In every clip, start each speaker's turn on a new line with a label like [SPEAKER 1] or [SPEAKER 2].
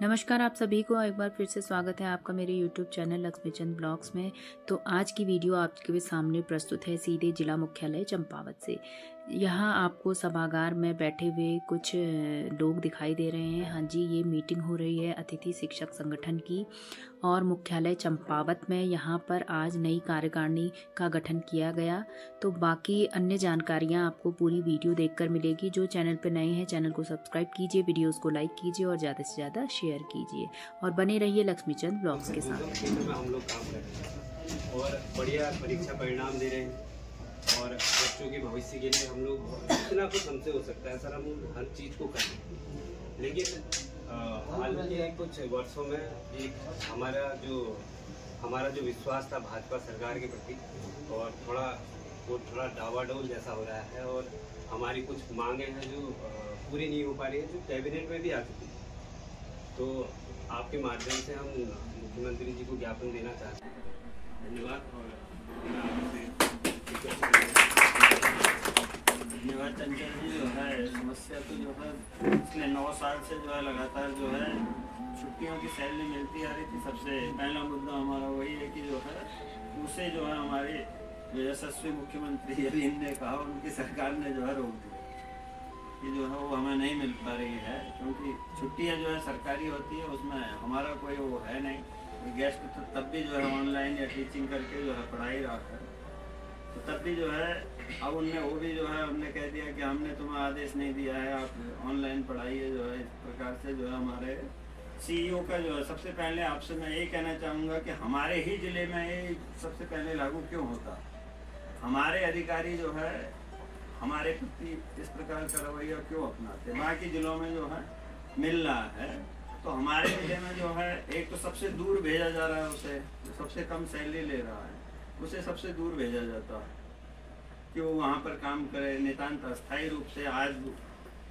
[SPEAKER 1] नमस्कार, आप सभी को एक बार फिर से स्वागत है आपका मेरे YouTube चैनल लक्ष्मीचंद ब्लॉग्स में। तो आज की वीडियो आपके सामने प्रस्तुत है सीधे जिला मुख्यालय चंपावत से। यहाँ आपको सभागार में बैठे हुए कुछ लोग दिखाई दे रहे हैं। हाँ जी, ये मीटिंग हो रही है अतिथि शिक्षक संगठन की और मुख्यालय चंपावत में यहाँ पर आज नई कार्यकारिणी का गठन किया गया। तो बाकी अन्य जानकारियाँ आपको पूरी वीडियो देखकर मिलेगी। जो चैनल पर नए हैं चैनल को सब्सक्राइब कीजिए, वीडियोस को लाइक कीजिए और ज़्यादा से ज़्यादा शेयर कीजिए और बने रहिए लक्ष्मीचंद ब्लॉग्स के साथ।
[SPEAKER 2] हम लोग काम कर रहे हैं और बढ़िया परीक्षा परिणाम दे रहे हैं और बच्चों के भविष्य के लिए हम लोग जितना कुछ हमसे हो सकता है सर, हम हर चीज़ को कर रहे हैं। लेकिन हाल के कुछ वर्षों में एक हमारा जो विश्वास था भाजपा सरकार के प्रति और थोड़ा डावाडोल जैसा हो रहा है और हमारी कुछ मांगे हैं जो पूरी नहीं हो पा रही है, जो कैबिनेट में भी आ चुकी है। तो आपके माध्यम से हम मुख्यमंत्री जी को ज्ञापन देना चाहते हैं। धन्यवाद।
[SPEAKER 3] धन्यवाद चंचल जी। जो है समस्या तो जो है पिछले 9 साल से जो है लगातार जो है छुट्टियों की सैलरी मिलती आ रही थी। सबसे पहला मुद्दा हमारा वही है कि जो है उसे जो है हमारे यशस्वी मुख्यमंत्री अरविंद ने कहा, उनकी सरकार ने जो है रोक दिया कि जो है वो हमें नहीं मिल पा रही है, क्योंकि छुट्टियां जो है सरकारी होती है, उसमें हमारा कोई वो है नहीं। गेस्ट तो तब भी जो है ऑनलाइन या टीचिंग करके जो है पढ़ाई रहा है, तो तब भी जो है अब वो भी जो है हमने कह दिया कि हमने तुम्हें आदेश नहीं दिया है, आप ऑनलाइन पढ़ाइए। जो है इस प्रकार से जो है हमारे CEO का जो है, सबसे पहले आपसे मैं ये कहना चाहूँगा कि हमारे ही ज़िले में ये सबसे पहले लागू क्यों होता। हमारे अधिकारी जो है हमारे प्रति इस प्रकार का रवैया क्यों अपनाते हैं। बाकी जिलों में जो है मिल रहा है, तो हमारे जिले में जो है एक तो सबसे दूर भेजा जा रहा है, उसे जो सबसे कम सैलरी ले रहा है उसे सबसे दूर भेजा जाता है कि वो वहाँ पर काम करे। नितांत अस्थायी रूप से आज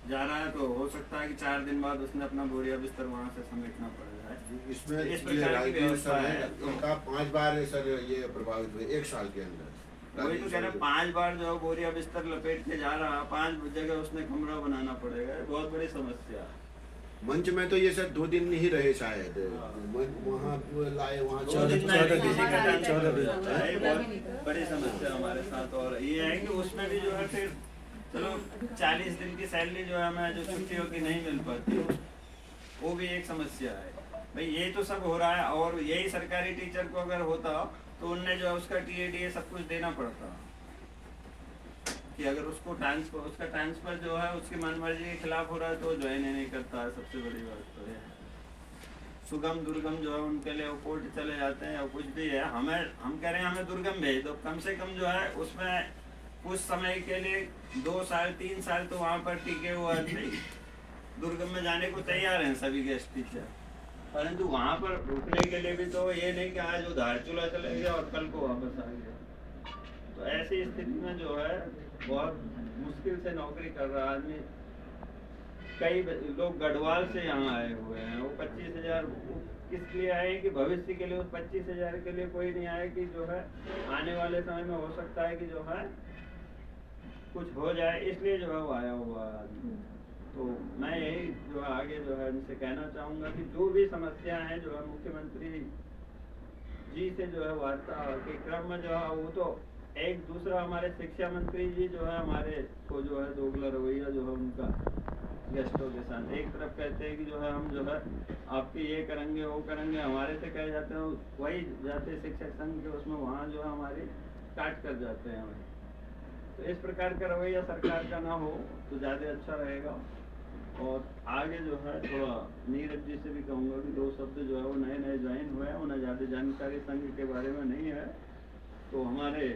[SPEAKER 3] जा रहा है, तो हो सकता है कि 4 दिन बाद उसने अपना बोरिया बिस्तर वहाँ से समेटना पड़ जाए।
[SPEAKER 4] इसमें
[SPEAKER 3] इस प्रकार की व्यवस्था है।
[SPEAKER 4] उनका 5 बार सर ये प्रभावित हुए 1 साल के अंदर।
[SPEAKER 3] वही तो कह रहे हैं, 5 बार जो बोरिया बिस्तर लपेट के जा रहा है, 5 जगह उसने कमरा बनाना पड़ेगा। बहुत बड़ी समस्या।
[SPEAKER 4] मंच में तो ये सर 2 दिन ही रहे शायद, वहाँ लाए वहाँ
[SPEAKER 3] 14 दिन बहुत बड़ी समस्या हमारे साथ। और ये है कि उसमें भी जो है फिर चलो 40 दिन की सैलरी जो है हमें जो छुट्टियों की नहीं मिल पाती, वो भी एक समस्या है। भाई ये तो सब हो रहा है, और यही सरकारी टीचर को अगर होता तो उनने जो है उसका TADA सब कुछ देना पड़ता कि अगर उसका ट्रांसफर जो है उसकी मनमर्जी के खिलाफ हो रहा है तो ज्वाइन नहीं करता है। सबसे बड़ी बात तो है सुगम दुर्गम जो है उनके लिए वो कोर्ट चले जाते हैं, और कुछ भी है हम कह रहे हैं हमें दुर्गम भेज दो, कम से कम जो है उसमें कुछ समय के लिए 2 साल 3 साल तो वहाँ पर टिके हुए आदमी दुर्गम में जाने को तैयार हैं सभी गेस्ट टीचर, परंतु वहाँ पर रुकने के लिए भी तो ये नहीं कि आज वो धारचूला चले गया और कल को वापस आ गया। तो ऐसी स्थिति में जो है बहुत मुश्किल से नौकरी कर रहा आदमी। कई लोग गढ़वाल से यहाँ आए हुए हैं, वो 25,000 किस लिए आए कि भविष्य के लिए उस 25,000 के लिए कोई नहीं आए कि जो है आने वाले समय में हो सकता है कि जो है कुछ हो जाए, इसलिए जो है वो आया हुआ आदमी। तो मैं यही जो है आगे जो है इनसे कहना चाहूँगा कि जो भी समस्या है जो है मुख्यमंत्री जी से जो है वार्ता के क्रम में जो है वो तो एक दूसरा हमारे शिक्षा मंत्री जी जो है हमारे को जो है दोगला रवैया जो है उनका गेस्टों के साथ एक तरफ कहते हैं कि जो है हम जो है आपके ये करेंगे वो करेंगे, हमारे से कह जाते हैं वही जाते शिक्षक संघ के उसमें वहाँ जो है हमारी काट कर जाते हैं हमें। तो इस प्रकार का रवैया सरकार का ना हो तो ज़्यादा अच्छा रहेगा। और आगे जो है थोड़ा नीरज जी से भी कहूँगा कि 2 शब्द जो है वो नए ज्वाइन हुए हैं, उन्हें ज़्यादा जानकारी संघ के बारे में नहीं है, तो हमारे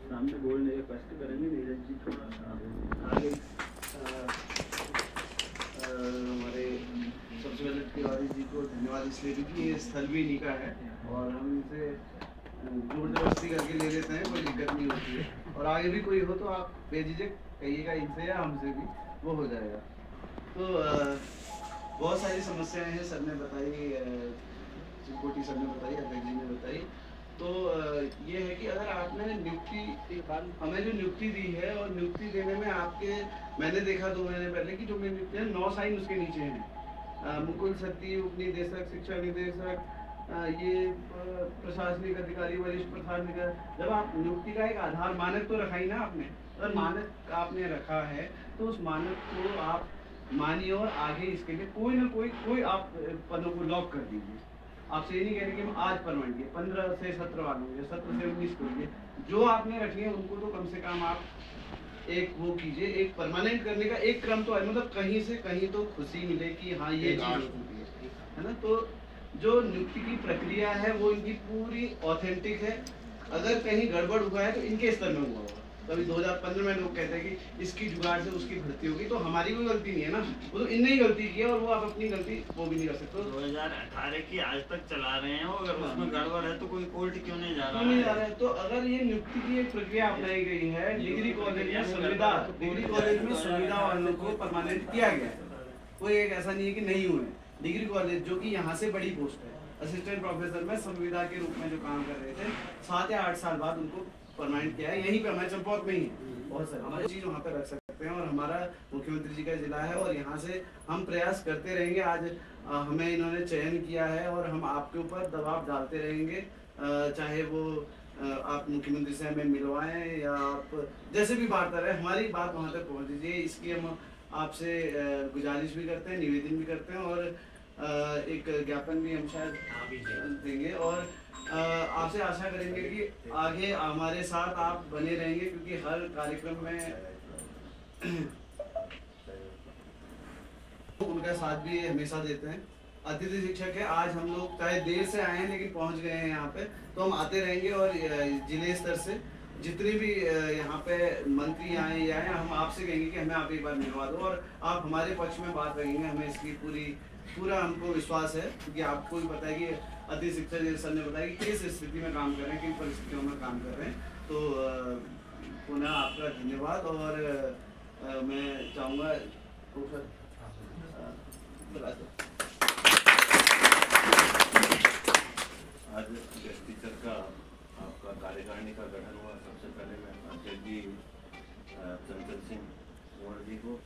[SPEAKER 3] सामने बोलने के कष्ट करेंगे नीरज जी थोड़ा सा आगे।
[SPEAKER 5] हमारे सबसे पहले तिवारी जी को धन्यवाद इसलिए क्योंकि ये स्थल भी इन्हीं का है और हम इनसे जोर जबरदस्ती करके ले लेते हैं, कोई दिक्कत नहीं होती है। और आगे भी कोई हो तो आप बेझिझक कहिएगा इनसे या हमसे भी, वो हो जाएगा। तो बहुत सारी समस्याएं हैं, सर ने बताई, चिकोटी सर ने बताई, अध्यक्ष जी ने बताई। तो ये है कि अगर आपने नियुक्ति हमें जो नियुक्ति दी है और नियुक्ति देने में आपके मैंने देखा 2 महीने पहले कि जो मेरी नियुक्ति है 9 साइन उसके नीचे हैं। मुकुल सत्ती उपनिदेशक, शिक्षा निदेशक, ये प्रशासनिक अधिकारी, वरिष्ठ प्रशासनिक। जब आप नियुक्ति का एक आधार मानक तो रखा ही ना आपने, अगर मानक आपने रखा है तो उस मानक को आप मानिए और आगे इसके लिए कोई ना कोई आप पदों को लॉक कर दीजिए। आपसे ये नहीं कह रहे कि हम आज परमानेंट किए, 15 से 17 वालों के, 17 से 19 करिए, जो आपने रखी है उनको तो कम से कम आप एक वो कीजिए, एक परमानेंट करने का एक क्रम तो है, मतलब कहीं से कहीं तो खुशी मिले कि हाँ ये चीज है ना। तो जो नियुक्ति की प्रक्रिया है वो इनकी पूरी ऑथेंटिक है। अगर कहीं गड़बड़ हुआ है तो इनके स्तर में हुआ होगा। कभी 2015 में लोग कहते हैं कि इसकी जुगाड़ से उसकी भर्ती होगी, तो हमारी कोई गलती नहीं है ना, वो तो इनने ही गलती की है और वो आप अपनी गलती वो भी नहीं कर सकते।
[SPEAKER 3] 2018 की आज तक चला रहे हैं, अगर उसमें गड़बड़ है तो कोई कोर्ट क्यों नहीं जा रहा है?
[SPEAKER 5] तो अगर ये नियुक्ति की एक प्रक्रिया अपनाई गई है, डिग्री कॉलेज में संविदा, डिग्री कॉलेज में संविदा वालों को परमानेंट किया गया है, कोई एक ऐसा नहीं है कि नहीं हुए। डिग्री कॉलेज जो कि यहाँ से बड़ी पोस्ट है, असिस्टेंट प्रोफेसर में संविदा के रूप में जो काम कर रहे थे, 7 या 8 साल बाद उनको परमानेंट किया है। यहीं पे हमारे चंपावत में ही है, बहुत सारे हमारी चीज वहाँ पे रख सकते हैं। और हमारा मुख्यमंत्री जी का जिला है और यहाँ से हम प्रयास करते रहेंगे। आज हमें इन्होंने चयन किया है और हम आपके ऊपर दबाव डालते रहेंगे, चाहे वो आप मुख्यमंत्री से हमें मिलवाएं या आप जैसे भी बात कर रहे हैं, हमारी बात वहाँ तक पहुँच दीजिए। इसकी हम आपसे गुजारिश भी करते हैं, निवेदन भी करते हैं और एक ज्ञापन भी हम शायद देंगे और आपसे आशा करेंगे कि आगे हमारे साथ आप बने रहेंगे, क्योंकि हर कार्यक्रम में उनका साथ भी हमेशा देते हैं। अतिथि शिक्षक है, आज हम लोग चाहे देर से आए हैं लेकिन पहुंच गए हैं यहाँ पे, तो हम आते रहेंगे और जिले स्तर से जितने भी यहाँ पे मंत्री आए या आए, हम आपसे कहेंगे कि हमें आप एक बार मिलवा दो और आप हमारे पक्ष में बात रखेंगे। हमें इसकी पूरा हमको विश्वास है, क्योंकि आपको भी पता है कि अतिथि शिक्षक सर ने बताया कि किस स्थिति में काम कर रहे हैं, किन परिस्थितियों में काम कर रहे हैं। तो पुनः आपका धन्यवाद और मैं चाहूँगा
[SPEAKER 6] आज गेस्ट टीचर का आपका कार्यकारिणी का गठन हुआ। सबसे पहले मैं अध्यक्ष जी चंचल सिंह कुंवर जी को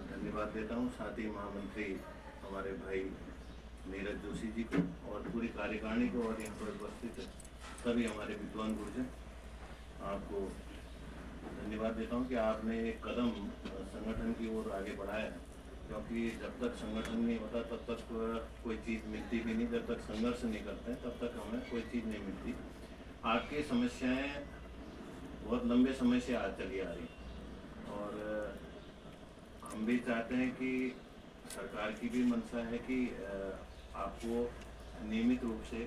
[SPEAKER 6] धन्यवाद देता हूँ, साथ ही महामंत्री हमारे भाई नीरज जोशी जी को और पूरी कार्यकारिणी को और यहाँ पर उपस्थित सभी हमारे विद्वान गुरुजन, आपको धन्यवाद देता हूँ कि आपने एक कदम संगठन की ओर आगे बढ़ाया है, क्योंकि जब तक संगठन नहीं होता तब तक कोई चीज़ मिलती भी नहीं। जब तक संघर्ष नहीं करते हैं तब तक हमें कोई चीज़ नहीं मिलती। आपकी समस्याएं बहुत लंबे समय से आज चली आ रही और हम भी चाहते हैं कि सरकार की भी मंशा है कि आपको नियमित रूप से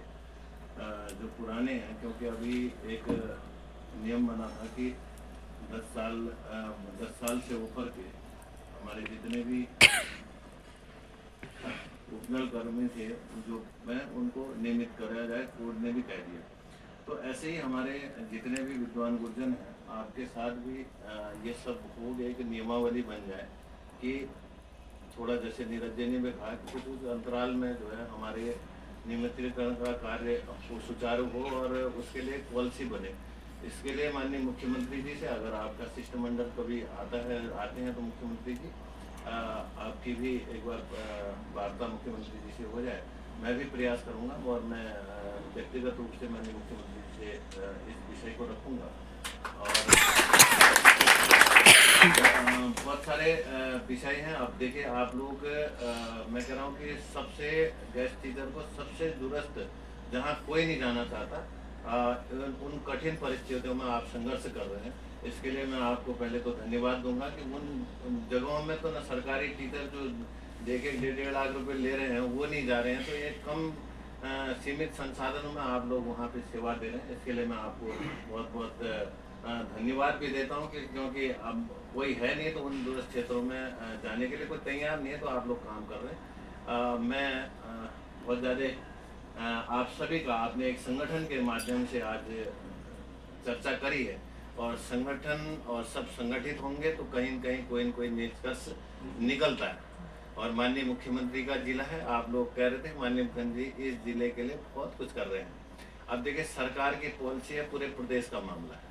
[SPEAKER 6] जो पुराने हैं, क्योंकि अभी एक नियम बना था कि 10 साल से ऊपर के हमारे जितने भी उपनल कर्मी थे जो मैं उनको नियमित कराया जाए, कोर्ट ने भी कह दिया। तो ऐसे ही हमारे जितने भी विद्वान गुरुजन हैं, आपके साथ भी ये सब हो गए कि नियमावली बन जाए कि थोड़ा जैसे नीरज जी ने भी कहा कि कुछ अंतराल में जो है हमारे नियमितीकरण का कार्य सुचारू हो और उसके लिए पॉलिसी बने। इसके लिए माननीय मुख्यमंत्री जी से अगर आपका शिष्टमंडल कभी आते हैं तो मुख्यमंत्री जी आपकी भी एक बार वार्ता मुख्यमंत्री जी से हो जाए। मैं भी प्रयास करूंगा और मैं व्यक्तिगत रूप से माननीय मुख्यमंत्री जी से इस विषय को रखूंगा। और बहुत सारे विषय हैं। अब देखिए आप लोग, मैं कह रहा हूँ कि सबसे गेस्ट टीचर को सबसे दूरस्थ जहाँ कोई नहीं जाना चाहता, उन कठिन परिस्थितियों में आप संघर्ष कर रहे हैं। इसके लिए मैं आपको पहले तो धन्यवाद दूंगा कि उन जगहों में तो ना सरकारी टीचर जो देखिए 1.5 लाख रुपए ले रहे हैं वो नहीं जा रहे हैं, तो ये कम सीमित संसाधनों में आप लोग वहाँ पे सेवा दे रहे हैं। इसके लिए मैं आपको बहुत बहुत धन्यवाद भी देता हूँ कि क्योंकि अब कोई है नहीं तो उन दूरस्थ क्षेत्रों में जाने के लिए कोई तैयार नहीं है, तो आप लोग काम कर रहे हैं। मैं बहुत ज़्यादा आप सभी का आपने एक संगठन के माध्यम से आज चर्चा करी है और संगठन और सब संगठित होंगे तो कहीं न कहीं कोई न कोई निष्कर्ष निकलता है। और माननीय मुख्यमंत्री का जिला है, आप लोग कह रहे थे माननीय मुख्यमंत्री इस जिले के लिए बहुत कुछ कर रहे हैं। अब देखिए सरकार की पॉलिसी है, पूरे प्रदेश का मामला है,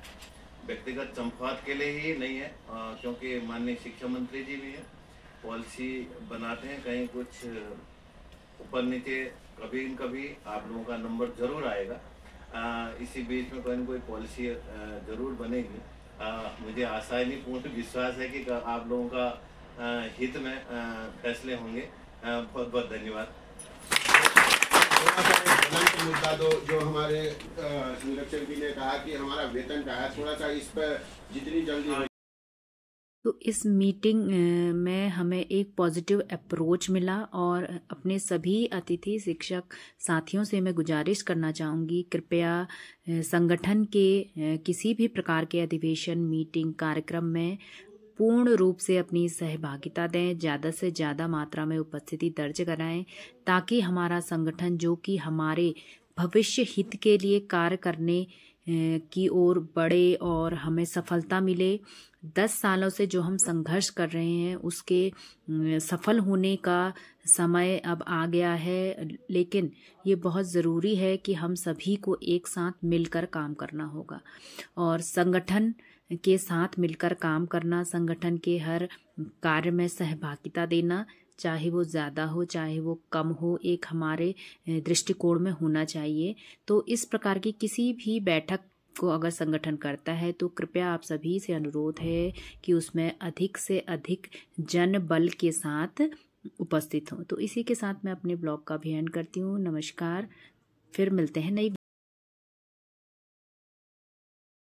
[SPEAKER 6] व्यक्तिगत चंपावत के लिए ही नहीं है, क्योंकि माननीय शिक्षा मंत्री जी भी हैं, पॉलिसी बनाते हैं, कहीं कुछ ऊपर नीचे कभी न कभी आप लोगों का नंबर जरूर आएगा। इसी बीच में कोई न कोई पॉलिसी जरूर बनेगी। मुझे आशा नहीं, पूर्ण विश्वास है कि आप लोगों का हित में फैसले होंगे। बहुत बहुत धन्यवाद।
[SPEAKER 4] थोड़ा सा ज्वलंत मुद्दा जो हमारे संरक्षक जी ने कहा कि हमारा वेतन का है, थोड़ा सा इस पर जितनी जल्दी
[SPEAKER 1] तो इस मीटिंग में हमें एक पॉजिटिव अप्रोच मिला और अपने सभी अतिथि शिक्षक साथियों से मैं गुजारिश करना चाहूँगी, कृपया संगठन के किसी भी प्रकार के अधिवेशन, मीटिंग, कार्यक्रम में पूर्ण रूप से अपनी सहभागिता दें, ज़्यादा से ज़्यादा मात्रा में उपस्थिति दर्ज कराएं, ताकि हमारा संगठन जो कि हमारे भविष्य हित के लिए कार्य करने की ओर बढ़े और हमें सफलता मिले। 10 सालों से जो हम संघर्ष कर रहे हैं उसके सफल होने का समय अब आ गया है, लेकिन ये बहुत ज़रूरी है कि हम सभी को एक साथ मिलकर काम करना होगा और संगठन के साथ मिलकर काम करना, संगठन के हर कार्य में सहभागिता देना, चाहे वो ज़्यादा हो चाहे वो कम हो, एक हमारे दृष्टिकोण में होना चाहिए। तो इस प्रकार की किसी भी बैठक को अगर संगठन करता है तो कृपया आप सभी से अनुरोध है कि उसमें अधिक से अधिक जन बल के साथ उपस्थित हों। तो इसी के साथ मैं अपने ब्लॉग का भी एंड करती हूँ। नमस्कार, फिर मिलते हैं नई